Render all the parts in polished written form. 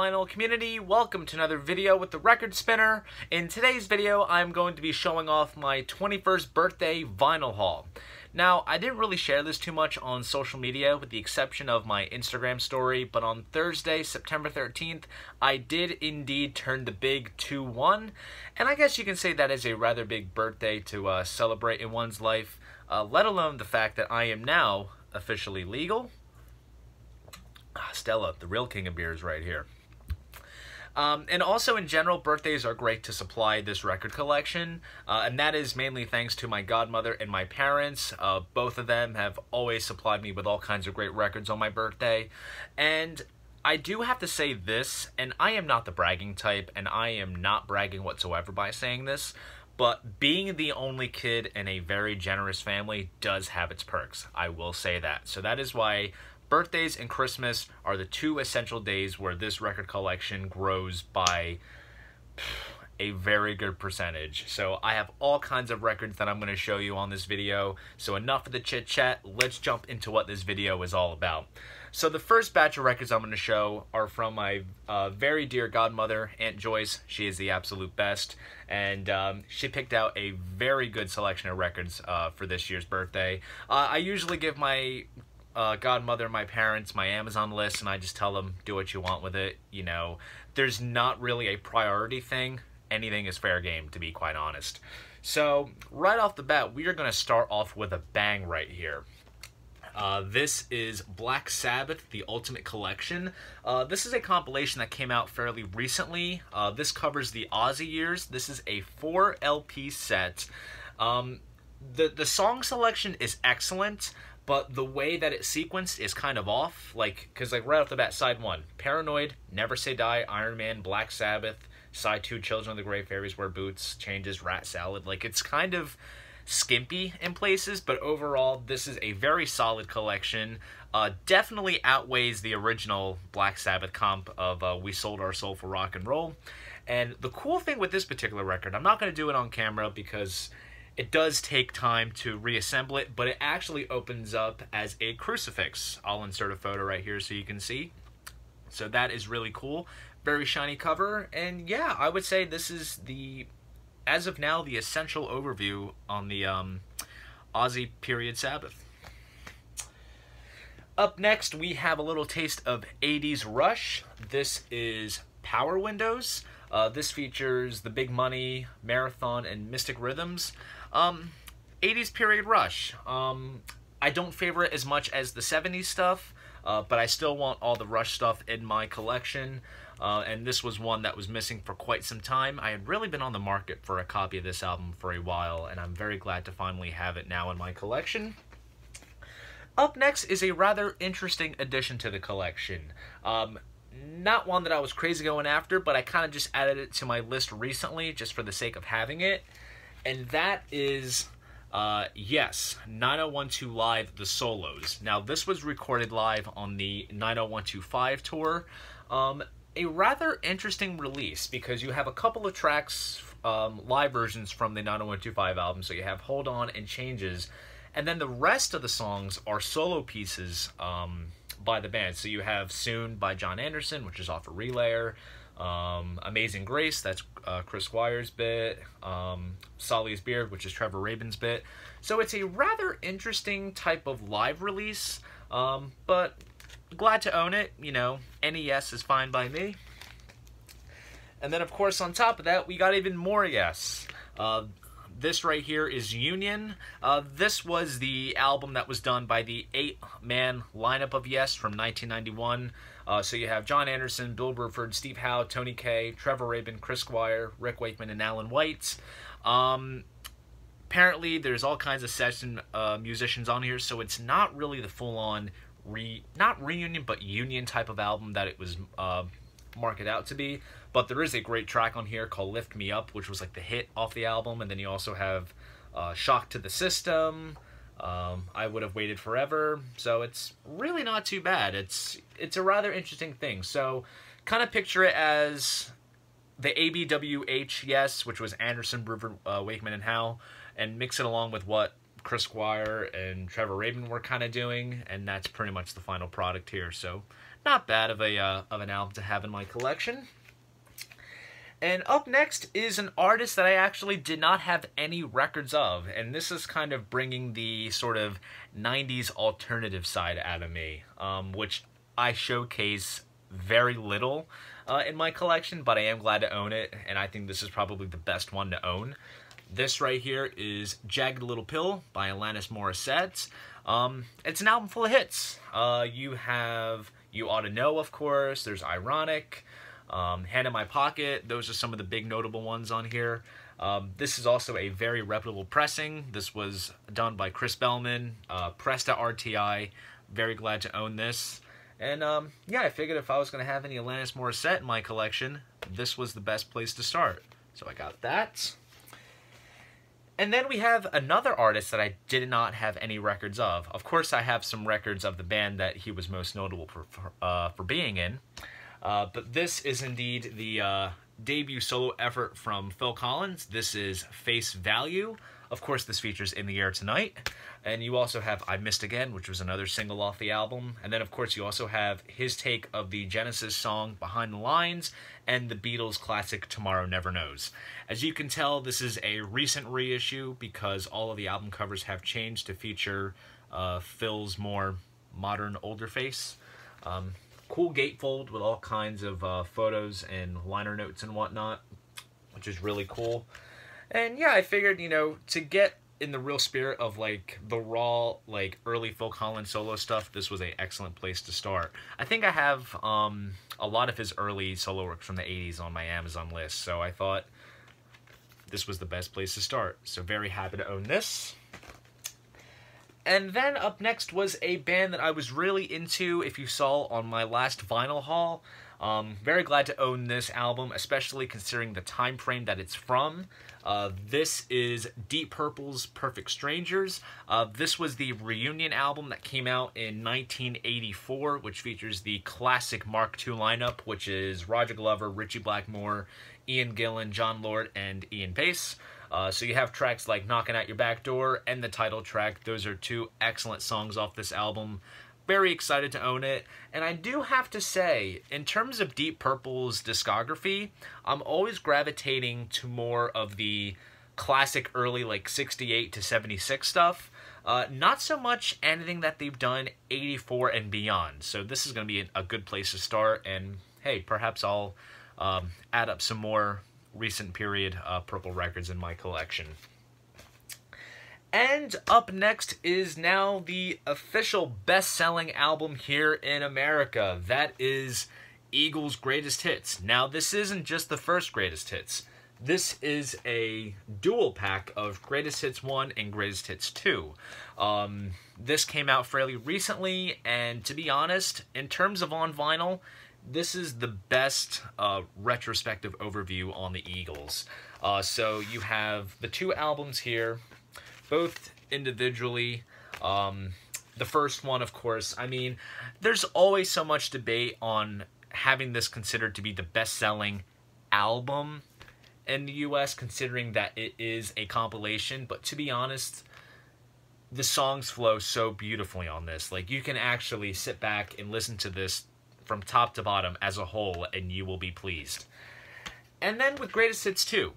vinyl community, welcome to another video with the Record Spinner. In today's video, I'm going to be showing off my 21st birthday vinyl haul. Now, I didn't really share this too much on social media with the exception of my Instagram story, but on Thursday, September 13th, I did indeed turn the big 2-1, and I guess you can say that is a rather big birthday to celebrate in one's life, let alone the fact that I am now officially legal. Stella, the real king of beers right here. And also in general, birthdays are great to supply this record collection, and that is mainly thanks to my godmother and my parents. Both of them have always supplied me with all kinds of great records on my birthday, and I do have to say this, and I am not the bragging type, and I am not bragging whatsoever by saying this, but being the only kid in a very generous family does have its perks. I will say that. So that is why birthdays and Christmas are the two essential days where this record collection grows by a very good percentage. So I have all kinds of records that I'm going to show you on this video. So enough of the chit chat, let's jump into what this video is all about. So the first batch of records I'm going to show are from my very dear godmother, Aunt Joyce. She is the absolute best, and she picked out a very good selection of records for this year's birthday. I usually give my godmother, my parents, my Amazon list, and I just tell them, do what you want with it. You know, there's not really a priority thing. Anything is fair game, to be quite honest. So, right off the bat, we are going to start off with a bang right here. This is Black Sabbath, The Ultimate Collection. This is a compilation that came out fairly recently. This covers the Ozzy years. This is a 4 LP set. The song selection is excellent, but the way that it's sequenced is kind of off. Because right off the bat, side 1, Paranoid, Never Say Die, Iron Man, Black Sabbath. Side 2, Children of the Grey Fairies Wear Boots, Changes, Rat Salad. It's kind of skimpy in places, but overall, this is a very solid collection. Definitely outweighs the original Black Sabbath comp of We Sold Our Soul for Rock and Roll. And the cool thing with this particular record, I'm not going to do it on camera because it does take time to reassemble it, but it actually opens up as a crucifix. I'll insert a photo right here so you can see. So that is really cool. Very shiny cover, and yeah, I would say this is as of now, the essential overview on the Ozzy period Sabbath. Up next, we have a little taste of 80s Rush. This is Power Windows. This features The Big Money, Marathon, and Mystic Rhythms. 80s period Rush. I don't favor it as much as the 70s stuff, but I still want all the Rush stuff in my collection. And this was one that was missing for quite some time. I had really been on the market for a copy of this album for a while, and I'm very glad to finally have it now in my collection. Up next is a rather interesting addition to the collection. Not one that I was crazy going after, but I kind of just added it to my list recently just for the sake of having it. And that is, yes, 9012 Live, The Solos. Now, this was recorded live on the 90125 tour. A rather interesting release because you have a couple of tracks, live versions from the 90125 album. So you have Hold On and Changes, and then the rest of the songs are solo pieces by the band. So you have Soon by John Anderson, which is off of Relayer, Amazing Grace, that's Chris Squire's bit, Solly's Beard, which is Trevor Rabin's bit. So it's a rather interesting type of live release, but glad to own it. You know, NES is fine by me. And then, of course, on top of that, we got even more Yes. This right here is Union. This was the album that was done by the 8-man lineup of Yes from 1991. So you have John Anderson, Bill Bruford, Steve Howe, Tony Kaye, Trevor Rabin, Chris Squire, Rick Wakeman, and Alan White. Apparently, there's all kinds of session musicians on here, so it's not really the full-on not reunion, but union type of album that it was marketed out to be. But there is a great track on here called Lift Me Up, which was like the hit off the album. And then you also have Shock to the System, I Would Have Waited Forever. So it's really not too bad. It's a rather interesting thing. So kind of picture it as the ABWH Yes, which was Anderson, Bruford, Wakeman, and Howe, and mix it along with what Chris Squire and Trevor Rabin were kind of doing, and that's pretty much the final product here. So not bad of an album to have in my collection. And up next is an artist that I actually did not have any records of, and this is kind of bringing the sort of 90s alternative side out of me, which I showcase very little in my collection, but I am glad to own it, and I think this is probably the best one to own. This right here is Jagged Little Pill by Alanis Morissette. It's an album full of hits. You have You Ought to Know, of course. There's Ironic, Hand in My Pocket. Those are some of the big notable ones on here. This is also a very reputable pressing. This was done by Chris Bellman, pressed at RTI. Very glad to own this. And yeah, I figured if I was going to have any Alanis Morissette in my collection, this was the best place to start. So I got that. And then we have another artist that I did not have any records of. Of course, I have some records of the band that he was most notable for being in. But this is indeed the debut solo effort from Phil Collins. This is Face Value. Of course, this features In the Air Tonight. And you also have I Missed Again, which was another single off the album. And then, of course, you also have his take of the Genesis song Behind the Lines and the Beatles classic Tomorrow Never Knows. As you can tell, this is a recent reissue because all of the album covers have changed to feature Phil's more modern, older face. Cool gatefold with all kinds of photos and liner notes and whatnot, which is really cool. And yeah, I figured, you know, to get in the real spirit of like the raw, like early Phil Collins solo stuff, this was an excellent place to start. I think I have a lot of his early solo work from the 80s on my Amazon list, so I thought this was the best place to start. So very happy to own this. And then up next was a band that I was really into, if you saw on my last vinyl haul. Very glad to own this album, especially considering the time frame that it's from. This is Deep Purple's Perfect Strangers. This was the reunion album that came out in 1984, which features the classic Mark II lineup, which is Roger Glover, Ritchie Blackmore, Ian Gillan, John Lord, and Ian Pace. So you have tracks like Knocking at Your Back Door and the title track. Those are two excellent songs off this album. Very excited to own it. And I do have to say, in terms of Deep Purple's discography, I'm always gravitating to more of the classic early like 68 to 76 stuff. Not so much anything that they've done 84 and beyond. So this is going to be a good place to start. And hey, perhaps I'll add up some more recent period Purple records in my collection. And up next is now the official best-selling album here in America. That is Eagles' Greatest Hits. Now, this isn't just the first Greatest Hits. This is a dual pack of Greatest Hits 1 and Greatest Hits 2. This came out fairly recently, and to be honest, in terms of on vinyl, this is the best retrospective overview on the Eagles. So you have the two albums here, both individually. The first one, of course, I mean, there's always so much debate on having this considered to be the best-selling album in the US, considering that it is a compilation. But to be honest, the songs flow so beautifully on this. Like, you can actually sit back and listen to this from top to bottom as a whole, and you will be pleased. And then with Greatest Hits 2,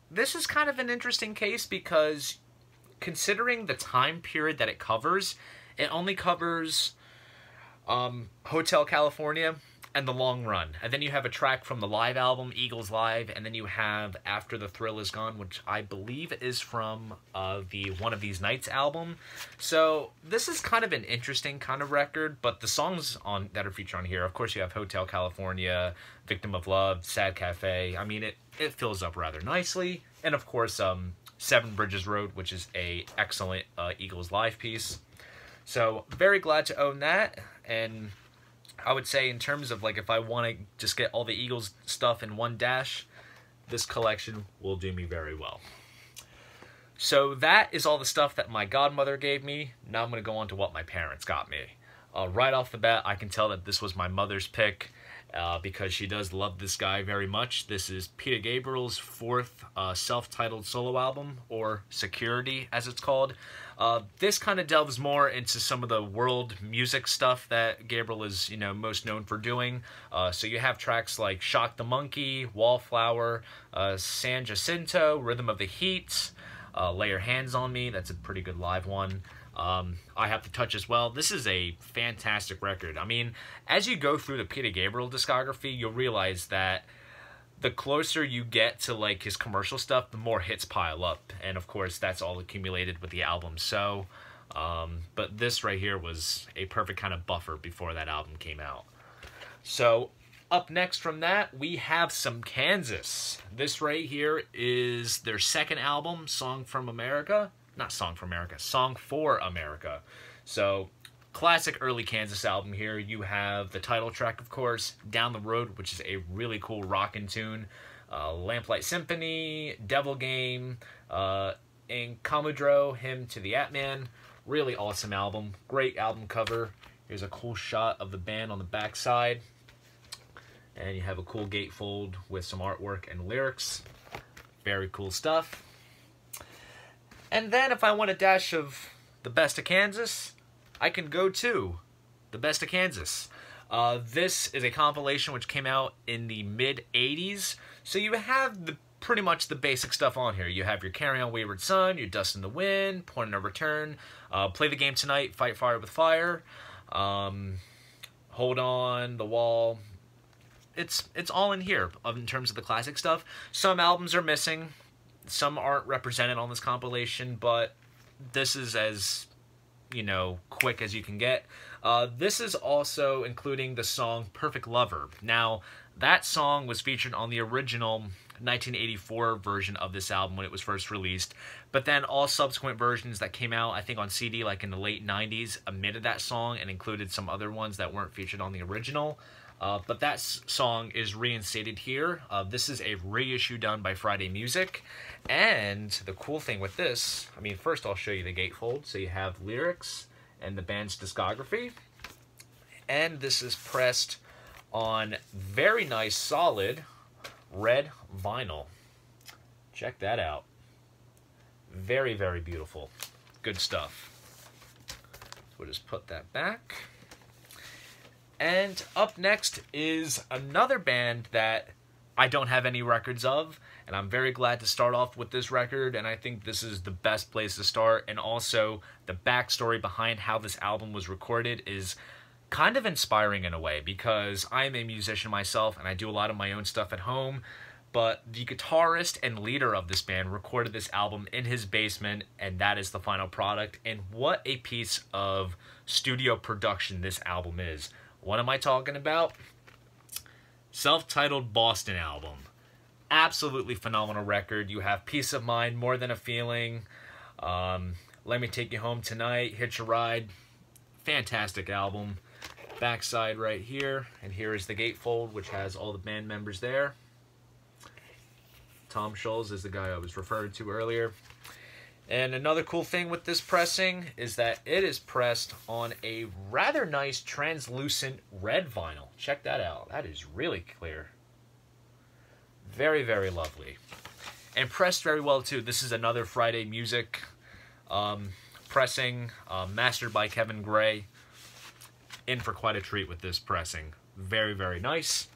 this is kind of an interesting case because considering the time period that it covers, it only covers Hotel California and The Long Run. And then you have a track from the live album, Eagles Live, and then you have After the Thrill Is Gone, which I believe is from the One of These Nights album. So this is kind of an interesting kind of record, but the songs that are featured on here, of course you have Hotel California, Victim of Love, Sad Cafe. I mean, it fills up rather nicely. And of course, Seven Bridges Road, which is a excellent Eagles Live piece. So very glad to own that. And I would say in terms of like if I want to just get all the Eagles stuff in one dash, this collection will do me very well. So that is all the stuff that my godmother gave me. Now I'm going to go on to what my parents got me. Right off the bat, I can tell that this was my mother's pick. because she does love this guy very much. This is Peter Gabriel's fourth self-titled solo album, or Security as it's called. This kind of delves more into some of the world music stuff that Gabriel is, most known for doing. So you have tracks like Shock the Monkey, Wallflower, San Jacinto, Rhythm of the Heat, Lay Your Hands on Me. That's a pretty good live one. I Have to Touch as well. This is a fantastic record. I mean, as you go through the Peter Gabriel discography, you'll realize that the closer you get to like his commercial stuff, the more hits pile up, and of course that's all accumulated with the album. So but this right here was a perfect kind of buffer before that album came out. So up next from that, we have some Kansas. This right here is their second album, Song for America. So classic early Kansas album here. You have the title track, of course, Down the Road, which is a really cool rockin' tune. Lamplight Symphony, Devil Game, and Commodore, Hymn to the Atman. Really awesome album. Great album cover. Here's a cool shot of the band on the back side. And you have a cool gatefold with some artwork and lyrics. Very cool stuff. And then if I want a dash of the best of Kansas, I can go to the best of Kansas. This is a compilation which came out in the mid-'80s. So you have pretty much the basic stuff on here. You have your Carry On Wayward Son, your Dust in the Wind, Point of No Return, Play the Game Tonight, Fight Fire with Fire, Hold On, The Wall. It's all in here in terms of the classic stuff. Some albums are missing. Some aren't represented on this compilation, but this is as, quick as you can get. This is also including the song Perfect Lover. Now, that song was featured on the original 1984 version of this album when it was first released, but then all subsequent versions that came out, I think on CD, like in the late 90s, omitted that song and included some other ones that weren't featured on the original. But that song is reinstated here. This is a reissue done by Friday Music. And the cool thing with this, first I'll show you the gatefold. So you have lyrics and the band's discography. And this is pressed on very nice, solid red vinyl. Check that out. Very, very beautiful. Good stuff. So we'll just put that back. And up next is another band that I don't have any records of, and I'm very glad to start off with this record, and I think this is the best place to start, and also the backstory behind how this album was recorded is kind of inspiring in a way, because I'm a musician myself, and I do a lot of my own stuff at home, but the guitarist and leader of this band recorded this album in his basement, and that is the final product, and what a piece of studio production this album is. What am I talking about? Self-titled Boston album. Absolutely phenomenal record. You have Peace of Mind, More Than a Feeling, Let Me Take You Home Tonight, Hitch a Ride. Fantastic album. Backside right here. And here is the gatefold, which has all the band members there. Tom Scholz is the guy I was referring to earlier. And another cool thing with this pressing is that it is pressed on a rather nice translucent red vinyl. Check that out. That is really clear. Very, very lovely. And pressed very well, too. This is another Friday Music pressing, mastered by Kevin Gray. In for quite a treat with this pressing. Very, very nice.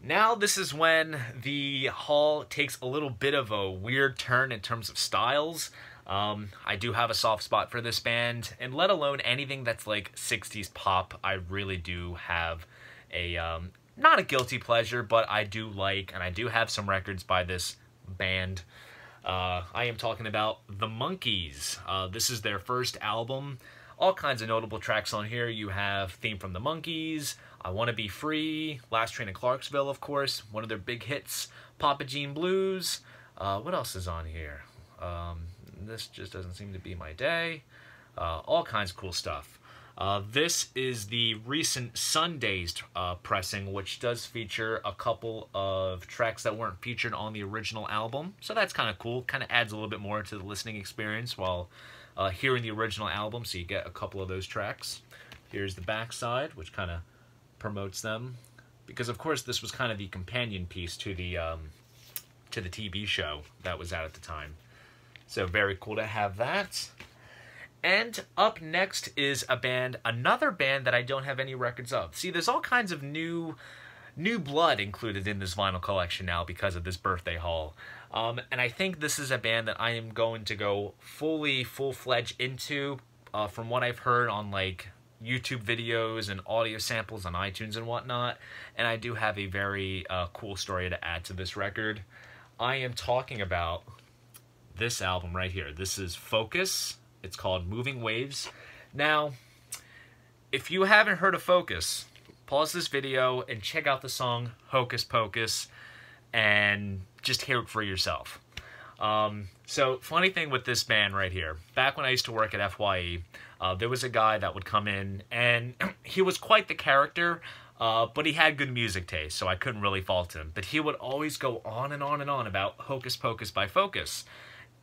Now this is when the haul takes a little bit of a weird turn in terms of styles. I do have a soft spot for this band, and let alone anything that's like 60s pop, I really do have a, not a guilty pleasure, but I do like, and I do have some records by this band. I am talking about the Monkees. This is their first album. All kinds of notable tracks on here. You have Theme from the Monkees, I Want to Be Free, Last Train to Clarksville, of course, one of their big hits, Papa Jean Blues. What else is on here? This just doesn't seem to be my day. All kinds of cool stuff. This is the recent Sundays pressing, which does feature a couple of tracks that weren't featured on the original album. So that's kind of cool. Kind of adds a little bit more to the listening experience while hearing the original album, so you get a couple of those tracks. Here's the backside, which kind of promotes them, because of course this was kind of the companion piece to the TV show that was out at the time. So very cool to have that. And up next is another band that I don't have any records of. See, there's all kinds of new blood included in this vinyl collection now because of this birthday haul. And I think this is a band that I am going to go full-fledged into, from what I've heard on like YouTube videos and audio samples on iTunes and whatnot. And I do have a very cool story to add to this record. I am talking about this album right here. This is Focus. It's called Moving Waves. Now, if you haven't heard of Focus, pause this video and check out the song Hocus Pocus and just hear it for yourself. So, funny thing with this band right here. Back when I used to work at FYE, there was a guy that would come in, and he was quite the character, but he had good music taste, so I couldn't really fault him. But he would always go on and on and on about Hocus Pocus by Focus.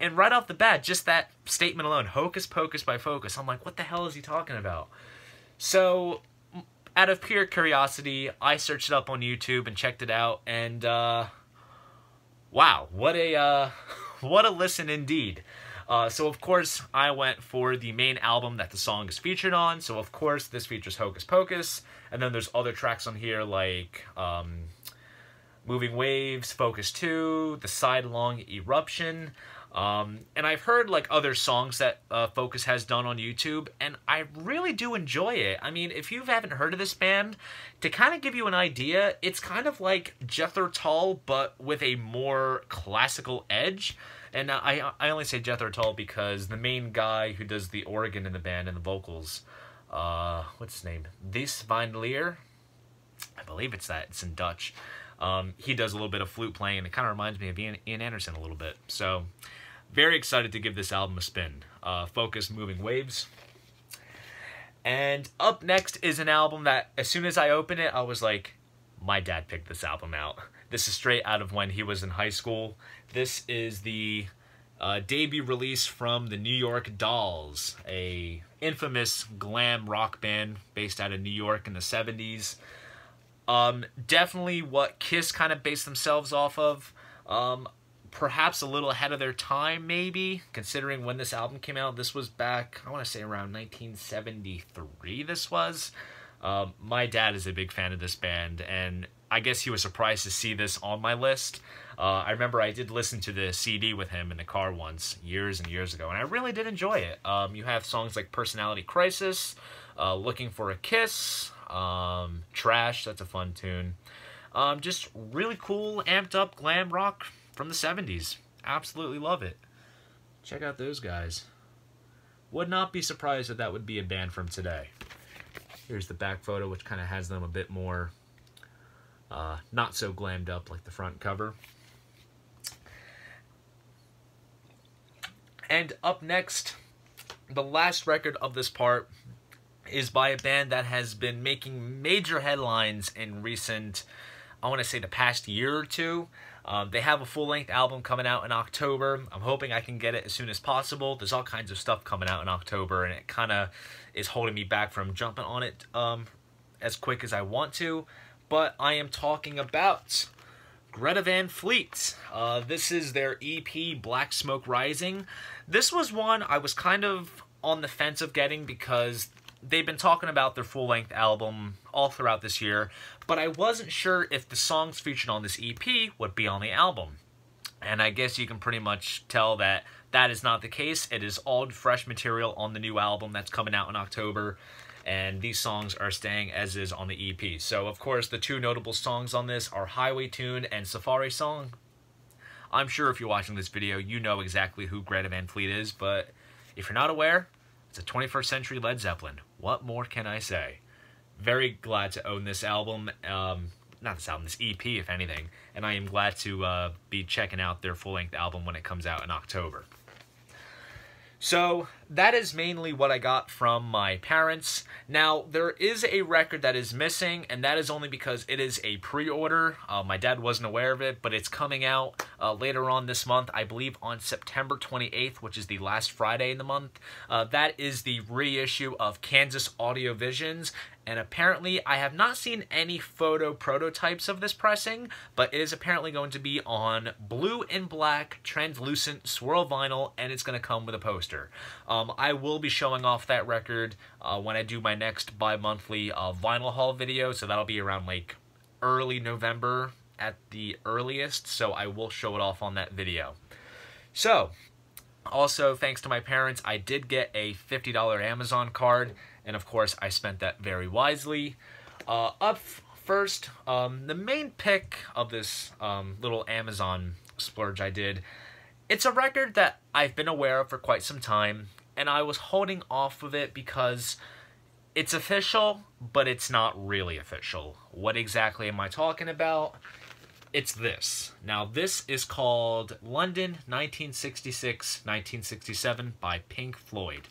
And right off the bat, just that statement alone, Hocus Pocus by Focus, I'm like, what the hell is he talking about? So, out of pure curiosity, I searched it up on YouTube and checked it out, and wow, what a listen indeed. So of course, I went for the main album that the song is featured on. So of course, this features Hocus Pocus, and then there's other tracks on here like Moving Waves, Focus 2, the side-long Eruption. And I've heard like other songs that Focus has done on YouTube, and I really do enjoy it. I mean, if you haven't heard of this band, to kind of give you an idea, it's kind of like Jethro Tull, but with a more classical edge. And I only say Jethro Tull because the main guy who does the organ in the band and the vocals, what's his name? This Van Leer? I believe it's that. It's in Dutch. He does a little bit of flute playing, and it kind of reminds me of Ian Anderson a little bit. So, very excited to give this album a spin. Focus, Moving Waves. And up next is an album that, as soon as I opened it, I was like, my dad picked this album out. This is straight out of when he was in high school. This is the debut release from the New York Dolls, a infamous glam rock band based out of New York in the 70s. Definitely what Kiss kind of based themselves off of. Perhaps a little ahead of their time, maybe, considering when this album came out. This was back, I want to say around 1973 this was. My dad is a big fan of this band, and I guess he was surprised to see this on my list. I remember I did listen to the CD with him in the car once, years and years ago, and I really did enjoy it. You have songs like Personality Crisis, Looking for a Kiss, Trash, that's a fun tune. Just really cool, amped up glam rock from the 70s. Absolutely love it. Check out those guys. Would not be surprised if that would be a band from today. Here's the back photo, which kind of has them a bit more not so glammed up like the front cover. And up next, the last record of this part is by a band that has been making major headlines in recent, I want to say the past year or two. They have a full-length album coming out in October. I'm hoping I can get it as soon as possible. There's all kinds of stuff coming out in October, and it kind of is holding me back from jumping on it as quick as I want to. But I am talking about Greta Van Fleets. This is their EP, Black Smoke Rising. This was one I was kind of on the fence of getting because they've been talking about their full-length album all throughout this year, but I wasn't sure if the songs featured on this EP would be on the album. And I guess you can pretty much tell that that is not the case. It is all fresh material on the new album that's coming out in October, and these songs are staying as is on the EP. So, of course, the two notable songs on this are Highway Tune and Safari Song. I'm sure if you're watching this video, you know exactly who Greta Van Fleet is, but if you're not aware, it's a 21st century Led Zeppelin. What more can I say? Very glad to own this album. Not this album, this EP, if anything. And I am glad to be checking out their full-length album when it comes out in October. So, that is mainly what I got from my parents. Now, there is a record that is missing, and that is only because it is a pre-order. My dad wasn't aware of it, but it's coming out later on this month, I believe on September 28th, which is the last Friday in the month. That is the reissue of Kansas Audio Visions, and apparently I have not seen any photo prototypes of this pressing, but it is apparently going to be on blue and black translucent swirl vinyl, and it's going to come with a poster. I will be showing off that record when I do my next bi-monthly vinyl haul video, so that'll be around like early November at the earliest, so I will show it off on that video. So, also, thanks to my parents, I did get a $50 Amazon card, and of course, I spent that very wisely. First, the main pick of this little Amazon splurge I did, it's a record that I've been aware of for quite some time, and I was holding off of it because it's official, but it's not really official. What exactly am I talking about? It's this. Now, this is called London 1966-1967 by Pink Floyd.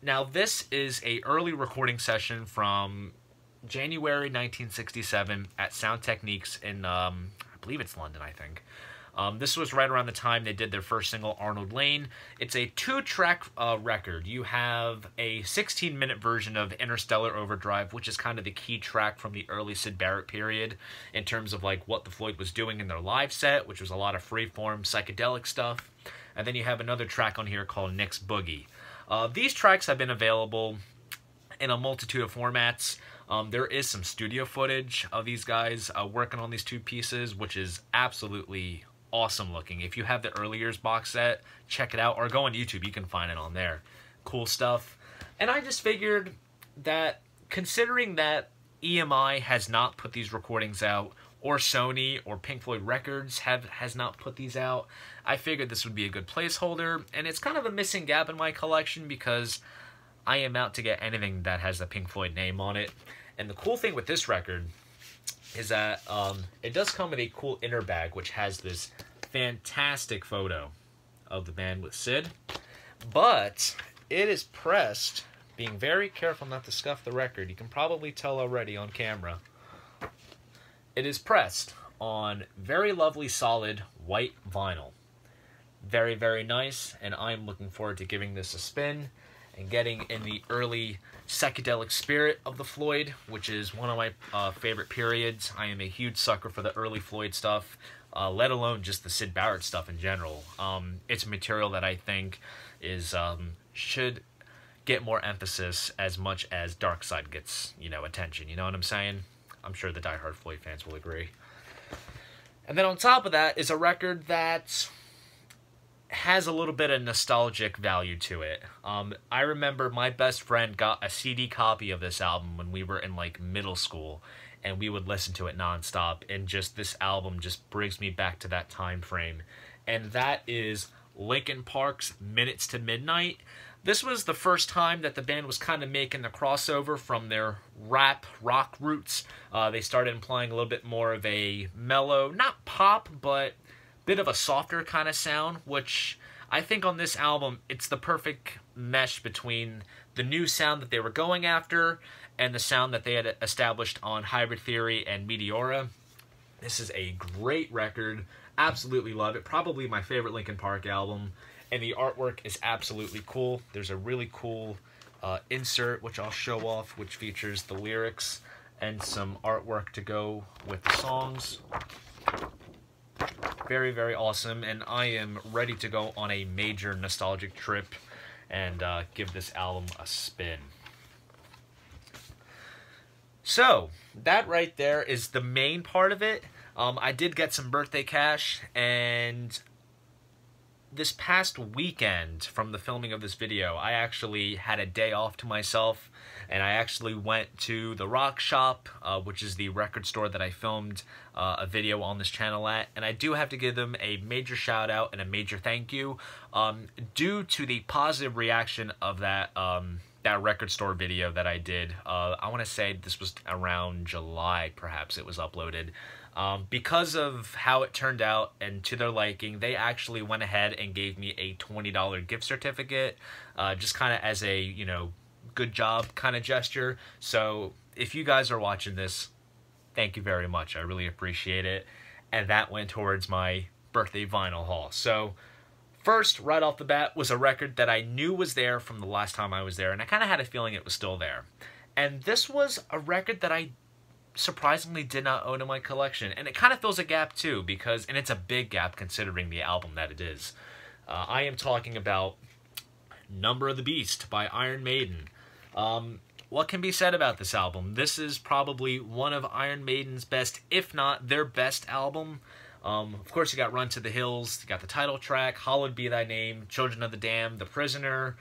Now, this is a early recording session from January 1967 at Sound Techniques in, I believe it's London, I think. This was right around the time they did their first single, Arnold Lane. It's a 2-track record. You have a 16-minute version of Interstellar Overdrive, which is kind of the key track from the early Syd Barrett period in terms of like what the Floyd was doing in their live set, which was a lot of freeform psychedelic stuff. And then you have another track on here called Nick's Boogie. These tracks have been available in a multitude of formats. There is some studio footage of these guys working on these 2 pieces, which is absolutely awesome looking. If you have the early years box set, check it out, or go on YouTube, you can find it on there. Cool stuff. And I just figured that considering that EMI has not put these recordings out, or Sony or Pink Floyd Records has not put these out, I figured this would be a good placeholder, and it's kind of a missing gap in my collection because I am out to get anything that has the Pink Floyd name on it. And the cool thing with this record is that it does come with a cool inner bag, which has this fantastic photo of the band with Syd. But it is pressed, being very careful not to scuff the record. You can probably tell already on camera. It is pressed on very lovely, solid white vinyl. Very, very nice, and I'm looking forward to giving this a spin and getting in the early psychedelic spirit of the Floyd, which is one of my favorite periods. I am a huge sucker for the early Floyd stuff, let alone just the Syd Barrett stuff in general. It's material that I think is should get more emphasis as much as Dark Side gets, attention. You know what I'm saying? I'm sure the diehard Floyd fans will agree. And then on top of that is a record that has a little bit of nostalgic value to it. I remember my best friend got a CD copy of this album when we were in like middle school, and we would listen to it nonstop, and just this album just brings me back to that time frame. And that is Linkin Park's Minutes to Midnight. This was the first time that the band was kind of making the crossover from their rap rock roots. They started implying a little bit more of a mellow, not pop, but bit of a softer kind of sound, which I think on this album, it's the perfect mesh between the new sound that they were going after and the sound that they had established on Hybrid Theory and Meteora. This is a great record. Absolutely love it. Probably my favorite Linkin Park album. And the artwork is absolutely cool. There's a really cool insert, which I'll show off, which features the lyrics and some artwork to go with the songs. Very, very awesome, and I am ready to go on a major nostalgic trip and give this album a spin. So, that right there is the main part of it. I did get some birthday cash, and this past weekend from the filming of this video, I actually had a day off to myself, and I actually went to the Rock Shop, which is the record store that I filmed a video on this channel at, and I do have to give them a major shout out and a major thank you due to the positive reaction of that that record store video that I did. I want to say this was around July, perhaps it was uploaded. Because of how it turned out and to their liking, they actually went ahead and gave me a $20 gift certificate, just kind of as a, you know, good job kind of gesture. So if you guys are watching this, thank you very much. I really appreciate it. And that went towards my birthday vinyl haul. So first, right off the bat, was a record that I knew was there from the last time I was there, and I kind of had a feeling it was still there. And this was a record that I surprisingly did not own in my collection, and it kind of fills a gap too, because, and it's a big gap considering the album that it is. I am talking about Number of the Beast by Iron Maiden. What can be said about this album? This is probably one of Iron Maiden's best, if not their best album. Of course, you got Run to the Hills, you got the title track, Hallowed Be Thy Name, Children of the Damned, The Prisoner,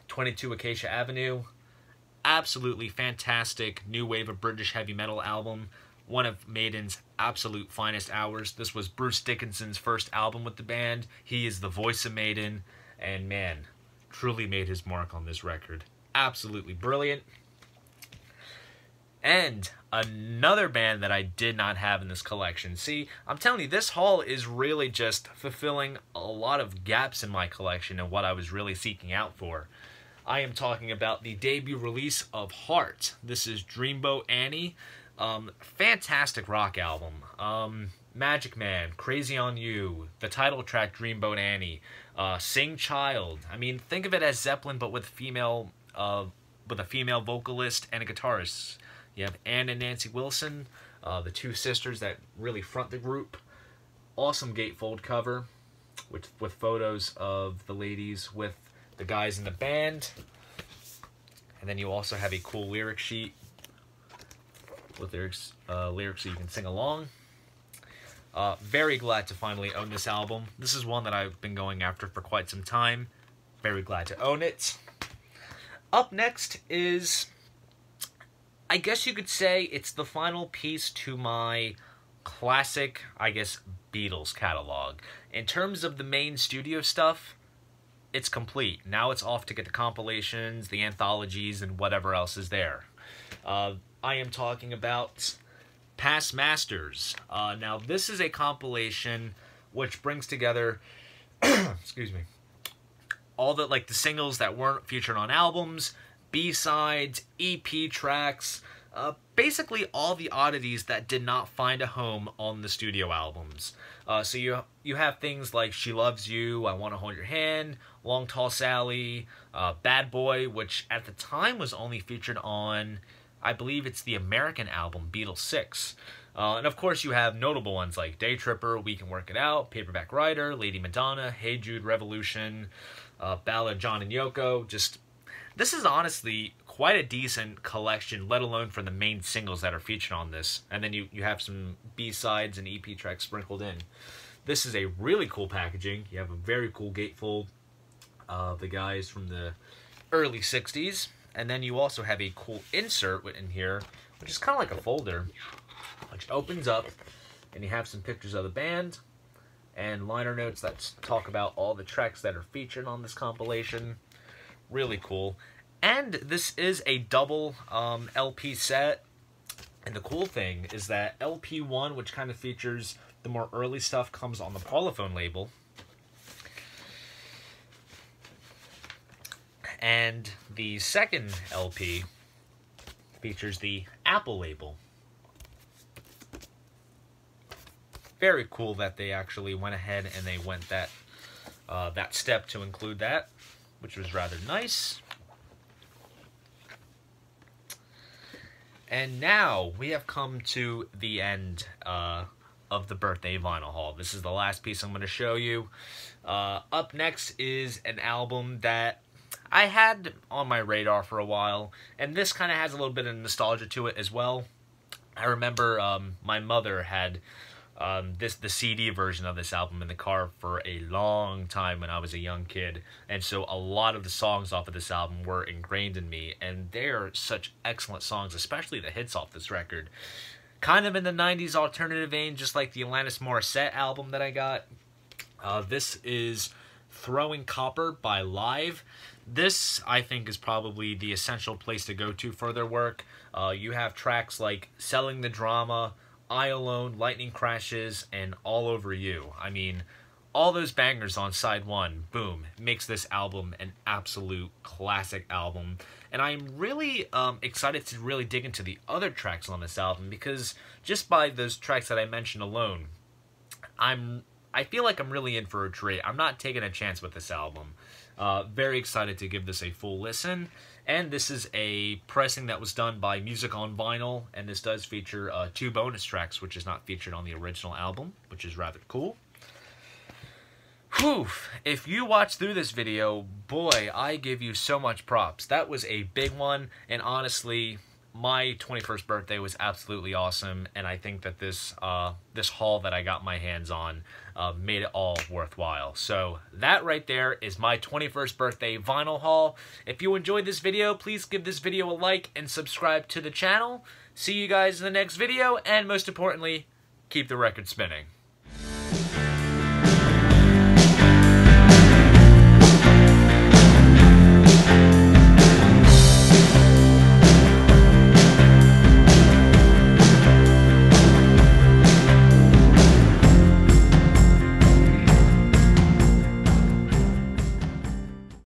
22 Acacia Avenue. Absolutely fantastic new wave of British heavy metal album. One of Maiden's absolute finest hours. This was Bruce Dickinson's first album with the band. He is the voice of Maiden, and man, truly made his mark on this record. Absolutely brilliant. And another band that I did not have in this collection. See, I'm telling you, this haul is really just fulfilling a lot of gaps in my collection and what I was really seeking out for. I am talking about the debut release of Heart. This is Dreamboat Annie. Fantastic rock album. Magic Man, Crazy on You, the title track Dreamboat Annie, Sing Child. I mean, think of it as Zeppelin, but with a female vocalist and a guitarist. You have Ann and Nancy Wilson, the two sisters that really front the group. Awesome gatefold cover with photos of the ladies with the guys in the band. And then you also have a cool lyric sheet with lyrics so you can sing along. Very glad to finally own this album. This is one that I've been going after for quite some time. Very glad to own it. Up next is, I guess you could say, it's the final piece to my classic, I guess, Beatles catalog. In terms of the main studio stuff, it's complete. Now it's off to get the compilations, the anthologies, and whatever else is there. I am talking about Past Masters. Now, this is a compilation which brings together, excuse me, all the singles that weren't featured on albums, B-sides, EP tracks, basically all the oddities that did not find a home on the studio albums. So you have things like She Loves You, I Want to Hold Your Hand, Long Tall Sally, Bad Boy, which at the time was only featured on, I believe it's the American album, Beatles 6. And of course you have notable ones like Day Tripper, We Can Work It Out, Paperback Writer, Lady Madonna, Hey Jude, Revolution, Ballad John and Yoko. This is honestly quite a decent collection, let alone for the main singles that are featured on this. And then you have some B-sides and EP tracks sprinkled in. This is a really cool packaging. You have a very cool gatefold of the guys from the early 60s. And then you also have a cool insert in here, which is kind of like a folder, which opens up, and you have some pictures of the band and liner notes that talk about all the tracks that are featured on this compilation. Really cool. And this is a double LP set. And the cool thing is that LP1, which kind of features the more early stuff, comes on the Parlophone label. And the second LP features the Apple label. Very cool that they actually went ahead and they went that step to include that, which was rather nice. And now we have come to the end of the birthday vinyl haul. This is the last piece I'm going to show you. Up next is an album that I had on my radar for a while, and this kind of has a little bit of nostalgia to it as well. I remember my mother had the CD version of this album in the car for a long time when I was a young kid, and so a lot of the songs off of this album were ingrained in me, and they're such excellent songs, especially the hits off this record. Kind of in the 90s alternative vein, just like the Alanis Morissette album that I got. This is Throwing Copper by Live. This, I think, is probably the essential place to go to for their work. You have tracks like Selling the Drama, I Alone, Lightning Crashes, and All Over You. I mean, all those bangers on side one, boom, makes this album an absolute classic album. And I'm really excited to really dig into the other tracks on this album, because just by those tracks that I mentioned alone, I feel like I'm really in for a treat. I'm not taking a chance with this album. Very excited to give this a full listen. And this is a pressing that was done by Music on Vinyl, and this does feature 2 bonus tracks, which is not featured on the original album, which is rather cool. Whew, if you watch through this video, boy, I give you so much props. That was a big one, and honestly, my 21st birthday was absolutely awesome, and I think that this haul that I got my hands on made it all worthwhile. So that right there is my 21st birthday vinyl haul. If you enjoyed this video, please give this video a like and subscribe to the channel. See you guys in the next video, and most importantly, keep the record spinning.